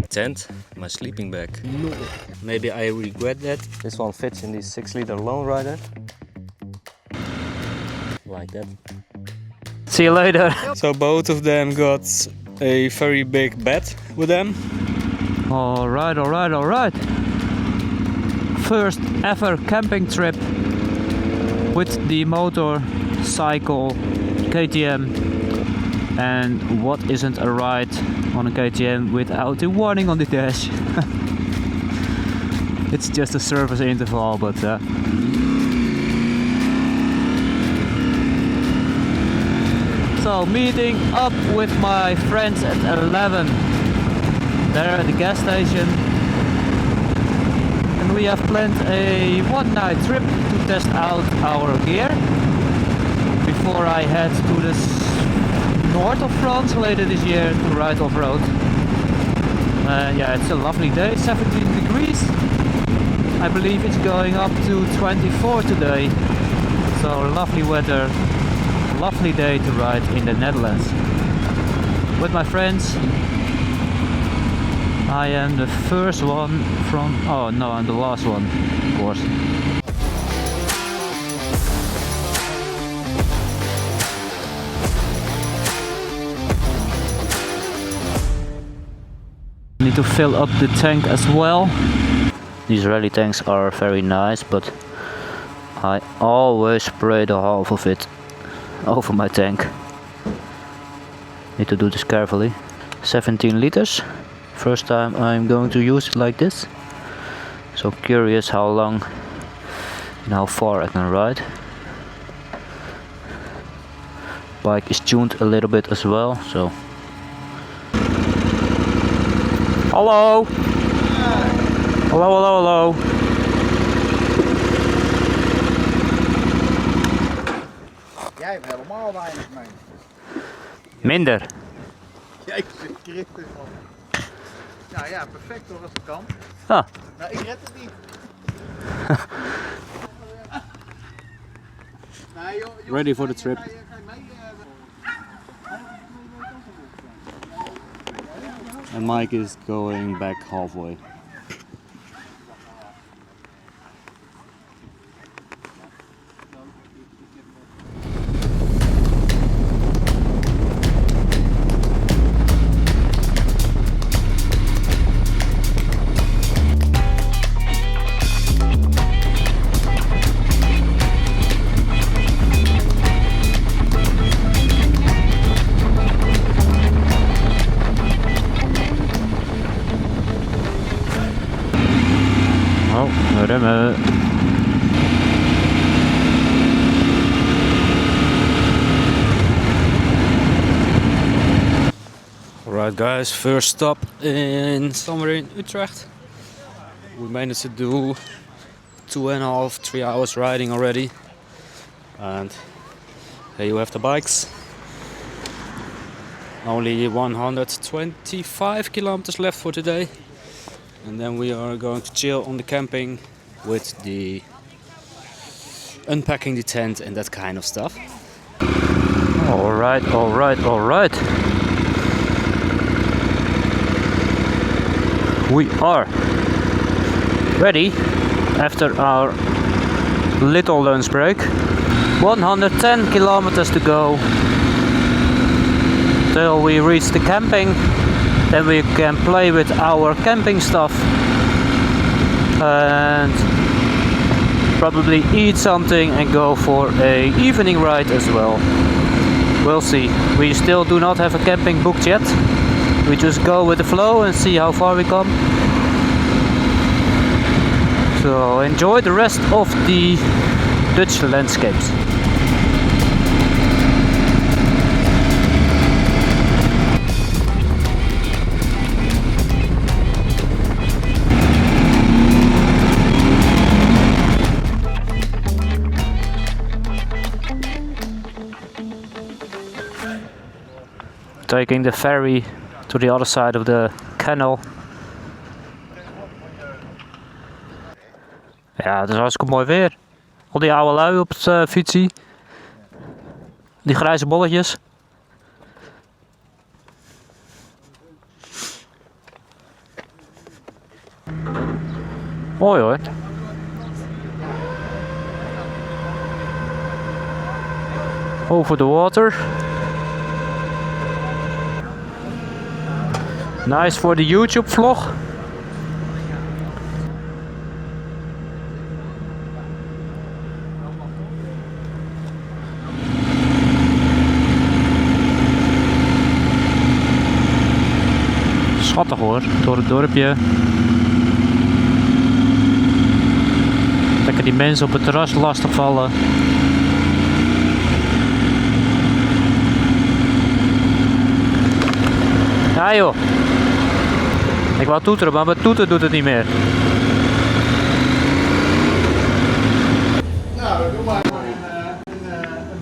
tent, my sleeping bag. No. Maybe I regret that. This one fits in the 6-liter Lonerider. Like that. See you later. So both of them got a very big bed with them. Alright, alright, alright. First ever camping trip with the motorcycle KTM. And what isn't a ride on a KTM without a warning on the dash? It's just a service interval, but so meeting up with my friends at 11 there at the gas station, and we have planned a one-night trip to test out our gear before I head to the north of France later this year to ride off-road. Yeah, it's a lovely day, 17 degrees. I believe it's going up to 24 today, so lovely weather. Lovely day to ride in the Netherlands with my friends. I am the first one from... oh no, I'm the last one, of course. Need to fill up the tank as well. These rally tanks are very nice, but I always spray the half of it over my tank. Need to do this carefully. 17 liters. First time I'm going to use it like this. So curious how long and how far I can ride. Bike is tuned a little bit as well, so. Hallo! Hallo, hallo, hallo! Jij hebt helemaal weinig mee. Minder. Jezus Christus. Ja, ja, perfect hoor als het kan. Ah. Nou, ik red het niet. Nee, joh, Ready for the trip. And Mike is going back halfway. Remmen. Alright guys, first stop in somewhere in Utrecht. We managed to do 2.5, 3 hours riding already. And here you have the bikes. Only 125 kilometers left for today. And then we are going to chill on the camping with the unpacking the tent and that kind of stuff. Alright, alright, alright. We are ready after our little lunch break. 110 kilometers to go till we reach the camping. Then we can play with our camping stuff and probably eat something and go for a evening ride as well. We'll see. We still do not have a camping booked yet. We just go with the flow and see how far we come. So enjoy the rest of the Dutch landscapes. Taking the ferry to the other side of the canal. Ja, het is hartstikke mooi weer. Al die oude lui op het fietsie. Die grijze bolletjes. Mooi hoor. Over the water. Nice for the YouTube vlog. Schattig hoor, door het dorpje. Lekker die mensen op het terras lastigvallen. Ja joh. Ik wou toeteren, maar mijn toeter doet het niet meer. Nou, dan doen wij maar een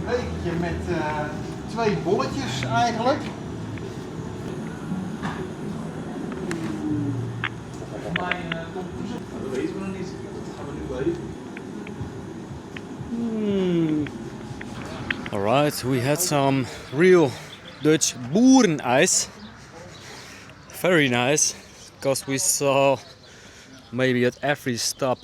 bekertje met 2 bolletjes eigenlijk. Volgens mij komt het zo. Dat weten we nog niet. Dat gaan we nu weten. Alright, we had some real Dutch boerenijs. Very nice, because we saw maybe at every stop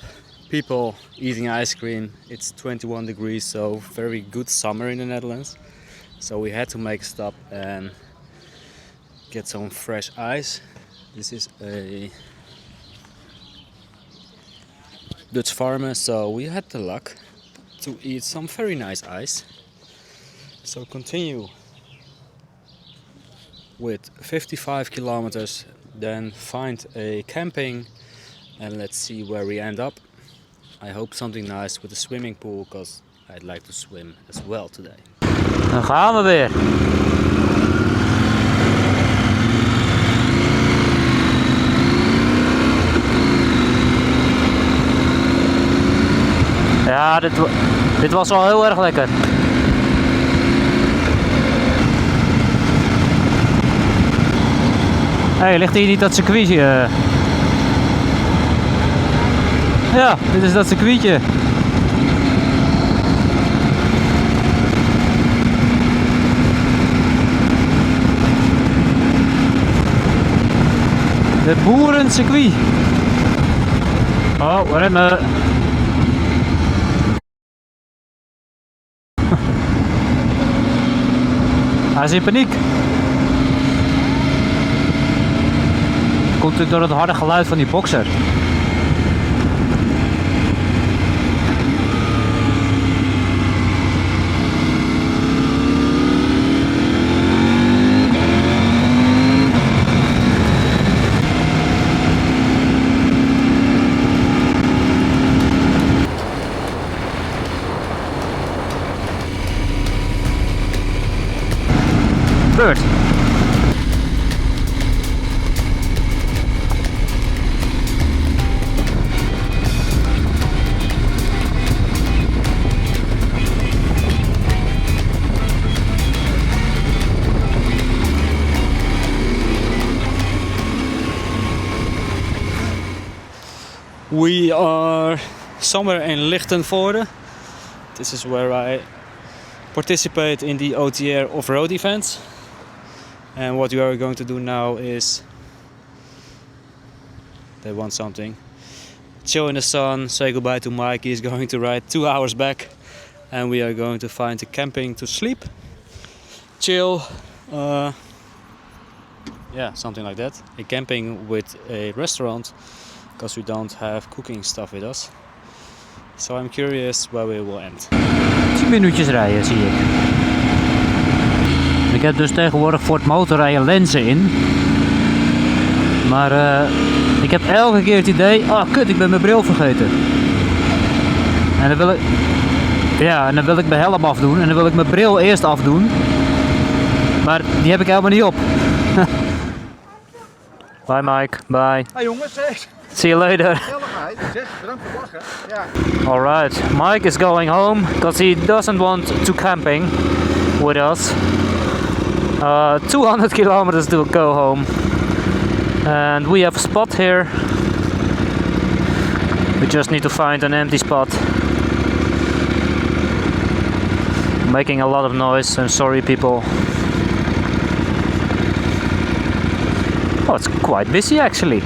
people eating ice cream. It's 21 degrees, so very good summer in the Netherlands. So we had to make a stop and get some fresh ice. This is a Dutch farmer, so we had the luck to eat some very nice ice. So continue with 55 kilometers, then find a camping and let's see where we end up. I hope something nice with a swimming pool, because I'd like to swim as well today. Dan gaan we weer. Ja, dit was wel heel erg lekker. Hey, ligt hier niet dat circuitje? Ja, dit is dat circuitje. Het boerencircuit. Oh, remmen. Hij is in paniek. Komt natuurlijk door het harde geluid van die boxer. Beurt. We are somewhere in Lichtenvoorde. This is where I participate in the OTR off-road events. And what we are going to do now is, they want something, chill in the sun, say goodbye to Mike. He's going to ride 2 hours back, and we are going to find a camping to sleep, chill, yeah, something like that. A camping with a restaurant, because we don't have cooking stuff with us. So I'm curious where we will end. 10 minuutjes rijden zie ik. Ik heb dus tegenwoordig voor het motorrijden lenzen in. Maar ik heb elke keer het idee, oh kut, ik ben mijn bril vergeten. En dan wil ik, ja, en dan wil ik mijn helm afdoen en dan wil ik mijn bril eerst afdoen. Maar die heb ik helemaal niet op. Bye Mike, bye. Hey jongens, See you later. gezelligheid. Zeg, bedankt voor het lachen. Ja. Alright, Mike is going home because he doesn't want to camping with us. 200 kilometers to go home. And we have a spot here. We just need to find an empty spot. Making a lot of noise, I'm sorry people. Oh, it's quite busy actually.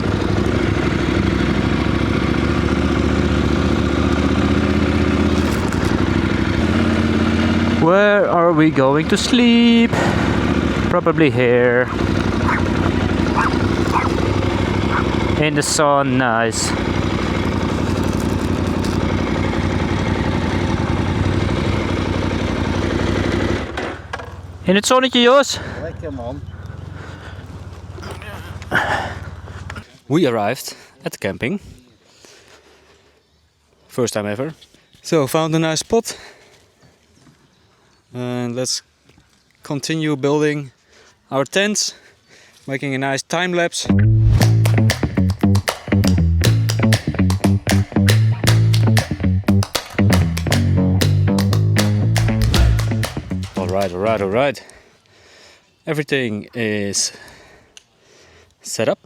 Where are we going to sleep? Probably here. In the sun, nice. In het zonnetje, Jos. Lekker man. We arrived at the camping. First time ever. So found a nice spot. And let's continue building our tents, making a nice time lapse. Alright. Everything is set up.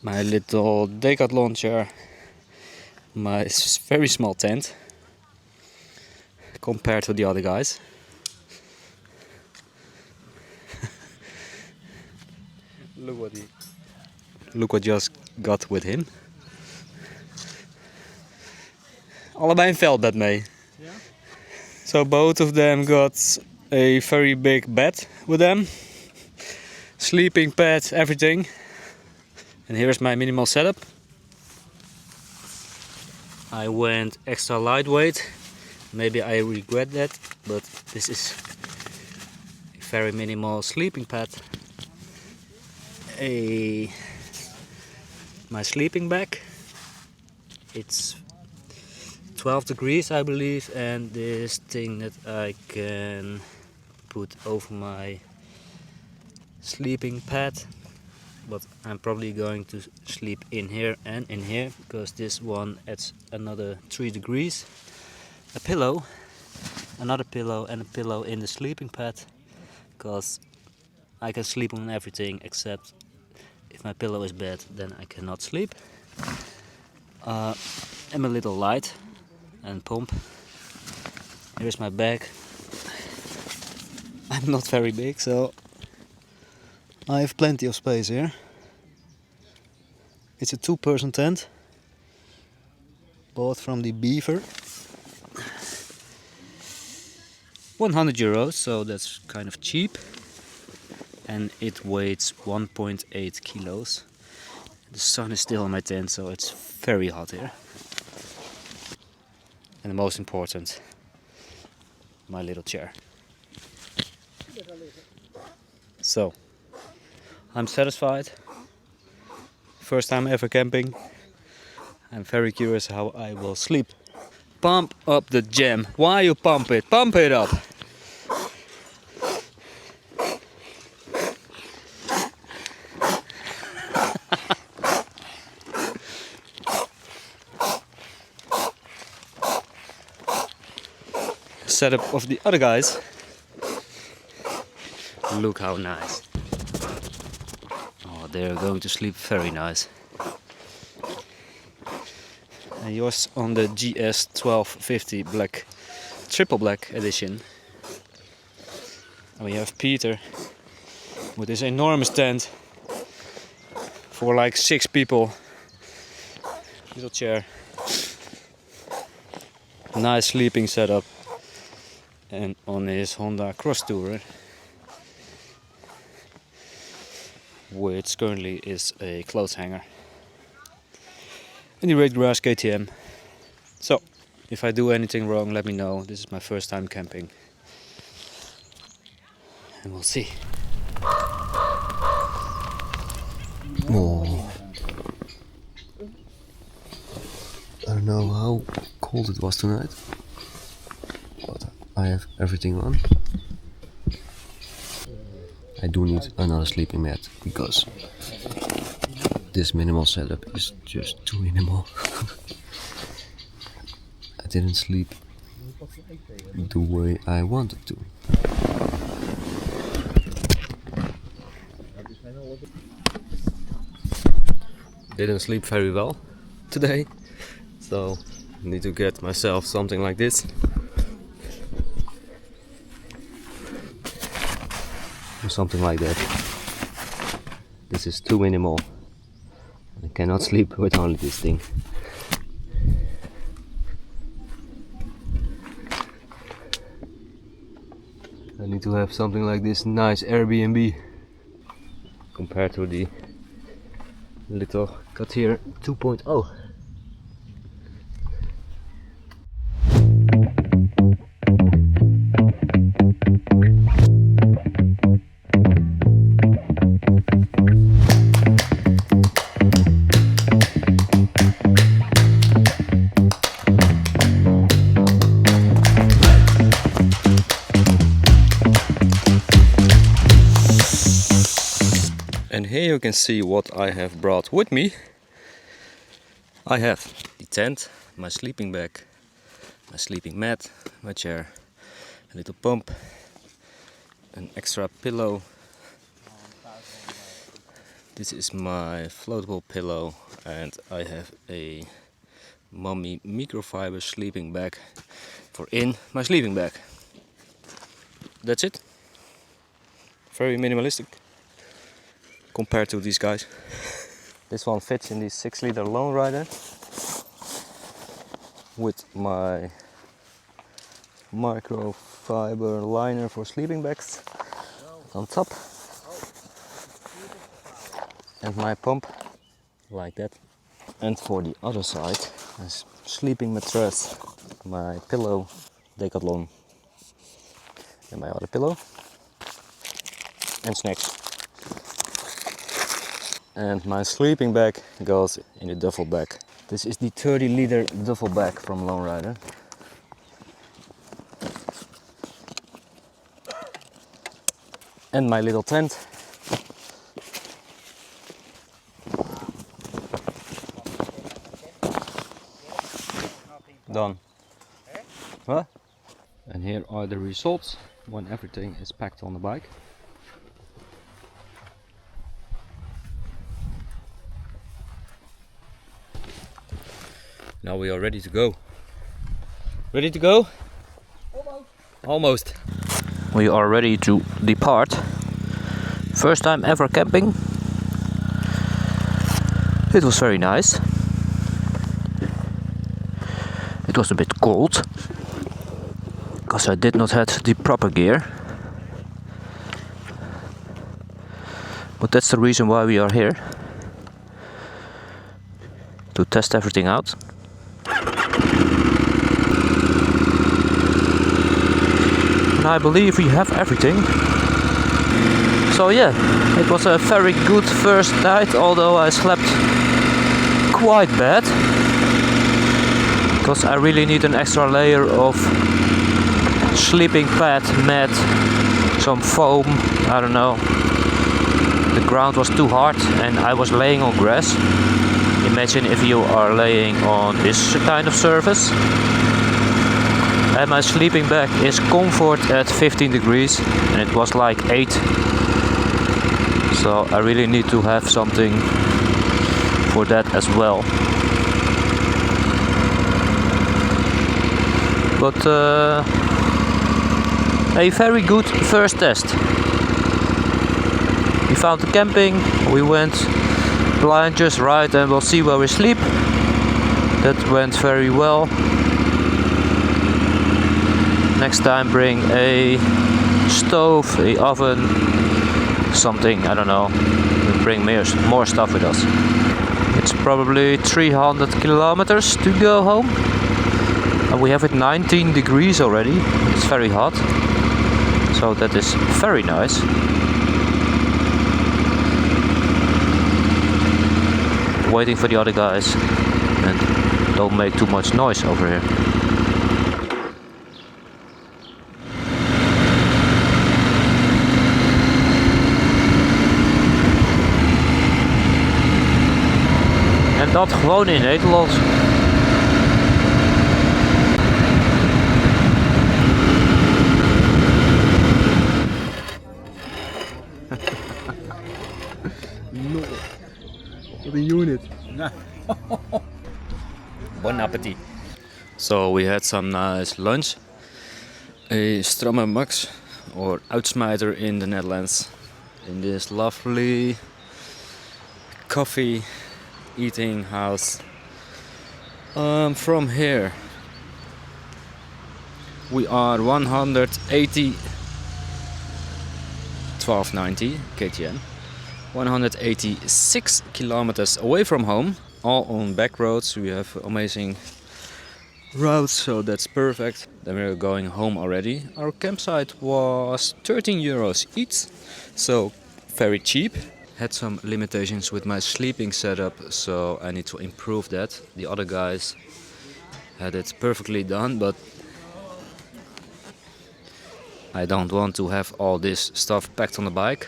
My little Decathlon chair, my very small tent compared to the other guys. Look what just got with him. Allebei een veldbed mee. Ja? So both of them got a very big bed with them. Sleeping pad, everything. And here's my minimal setup. I went extra lightweight. Maybe I regret that, but this is a very minimal sleeping pad. My sleeping bag. It's 12 degrees, I believe, and this thing that I can put over my sleeping pad. But I'm probably going to sleep in here and in here, because this one adds another 3 degrees. A pillow, another pillow, and a pillow in the sleeping pad, because I can sleep on everything except if my pillow is bad, then I cannot sleep. And a little light and pump. Here's my bag. I'm not very big, so I have plenty of space here. It's a 2-person tent, bought from the Beaver. €100, so that's kind of cheap. And it weighs 1.8 kilos. The sun is still in my tent, so it's very hot here. And the most important, my little chair. So, I'm satisfied. First time ever camping. I'm very curious how I will sleep. Pump up the jam. Why you pump it? Pump it up! Setup of the other guys. Look how nice. Oh, they're going to sleep very nice. And yours on the GS 1250 black, triple black edition. And we have Peter with this enormous tent for like 6 people. Little chair. Nice sleeping setup. And on his Honda Cross Tourer, which currently is a clothes hanger. And the Red Grass KTM. So, if I do anything wrong, let me know. This is my first time camping. And we'll see. Oh. I don't know how cold it was tonight, but I have everything on. I do need another sleeping mat because this minimal setup is just too minimal. I didn't sleep the way I wanted to. Didn't sleep very well today, so I need to get myself something like this. Or something like that. This is too minimal. I cannot sleep with only this thing. me to have something like this nice Airbnb compared to the little Katir 2.0. And here you can see what I have brought with me. I have the tent, my sleeping bag, my sleeping mat, my chair, a little pump, an extra pillow. This is my floatable pillow, and I have a Mommy microfiber sleeping bag for in my sleeping bag. That's it. Very minimalistic compared to these guys. This one fits in the 6-liter Lonerider with my microfiber liner for sleeping bags on top, and my pump like that. And for the other side, a sleeping mattress, my pillow Decathlon, and my other pillow, and snacks. And my sleeping bag goes in the duffel bag. This is the 30-liter duffel bag from Lonerider. And my little tent. Done. Huh? And here are the results when everything is packed on the bike. Now we are ready to go. Ready to go? Almost. We are ready to depart. First time ever camping. It was very nice. It was a bit cold because I did not have the proper gear. But that's the reason why we are here. To test everything out. And I believe we have everything. So yeah, it was a very good first night, although I slept quite bad. Because I really need an extra layer of sleeping pad, mat, some foam, I don't know. The ground was too hard and I was laying on grass. Imagine if you are laying on this kind of surface. And my sleeping bag is comfort at 15 degrees and it was like 8. So I really need to have something for that as well. But a very good first test. We found the camping, we went blind just right and we'll see where we sleep. That went very well. Next time bring a stove, a oven, something, I don't know. We'll bring more stuff with us. It's probably 300 kilometers to go home. And we have it 19 degrees already. It's very hot. So that is very nice. Waiting for the other guys. And don't make too much noise over here. En dat gewoon in Nederlands. No. What a unit. Bon appetit. So we had some nice lunch. A stramme max, or uitsmijter in the Netherlands. In this lovely coffee eating house. From here we are 180 1290 KTM. 186 kilometers away from home, all on back roads. We have amazing routes, so that's perfect. Then we're going home already. Our campsite was 13 euros each, so very cheap. Had some limitations with my sleeping setup, so I need to improve that. The other guys had it perfectly done, but I don't want to have all this stuff packed on the bike.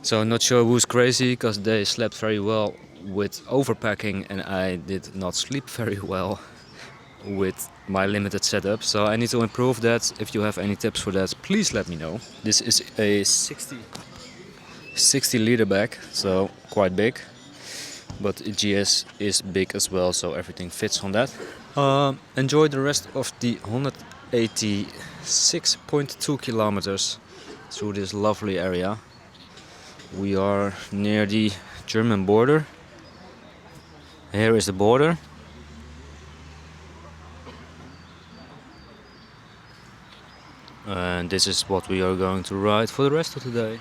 So I'm not sure who's crazy, because they slept very well with overpacking and I did not sleep very well with my limited setup. So I need to improve that. If you have any tips for that, please let me know. This is a 60 liter bag, so quite big, but GS is big as well, so everything fits on that. Enjoy the rest of the 186.2 kilometers through this lovely area. We are near the German border. Here is the border. And this is what we are going to ride for the rest of the day.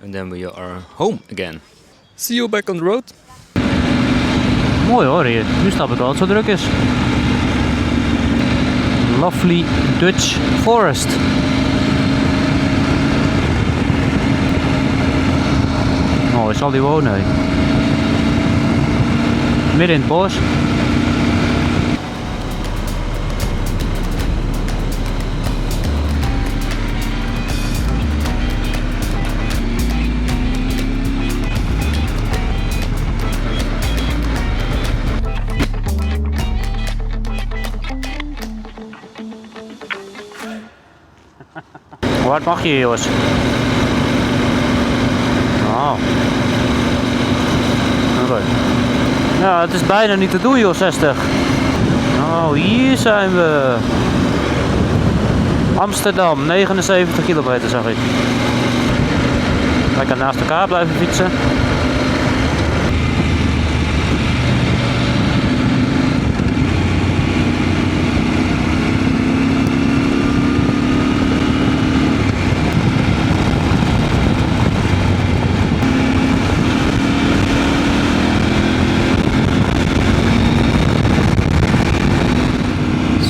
And then we are home again. See you back on the road. Mooi hoor hier. Nu snap ik wel dat het zo druk is. Lovely Dutch forest. Oh, waar zal die wonen? Midden in het bos. Hoe hard mag je hier, jongens? Oh. Oké. Ja, het is bijna niet te doen, joh, 60. Oh, hier zijn we. Amsterdam, 79 kilometer zag ik. Lekker naast elkaar blijven fietsen.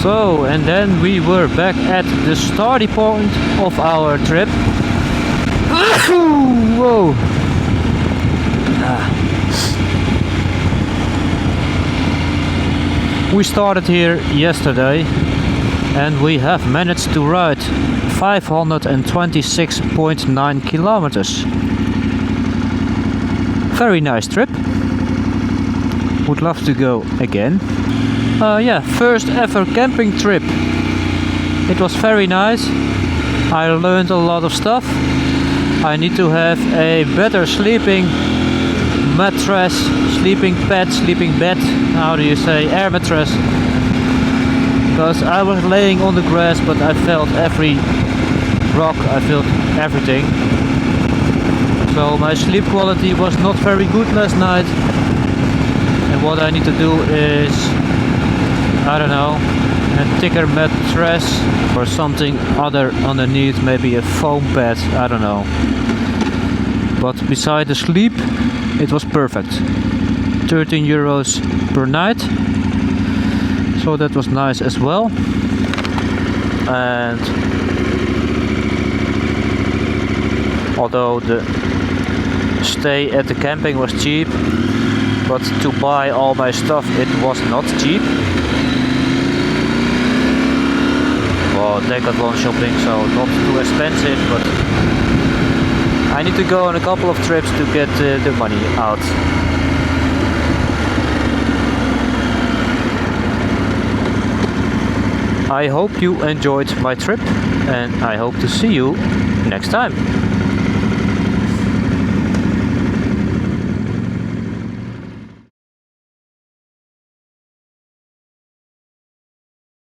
So, and then we were back at the starting point of our trip. Whoa! We started here yesterday and we have managed to ride 526.9 kilometers. Very nice trip. Would love to go again. Yeah, first ever camping trip. It was very nice. I learned a lot of stuff. I need to have a better sleeping mattress, sleeping pad, sleeping bed. How do you say? Air mattress. Because I was laying on the grass, but I felt every rock, I felt everything. So my sleep quality was not very good last night. And what I need to do is, I don't know, a thicker mattress or something other underneath, maybe a foam pad, I don't know. But beside the sleep, it was perfect. 13 euros per night, so that was nice as well. And although the stay at the camping was cheap, but to buy all my stuff it was not cheap. Well, Decathlon shopping, so not too expensive, but I need to go on a couple of trips to get the money out. I hope you enjoyed my trip and I hope to see you next time.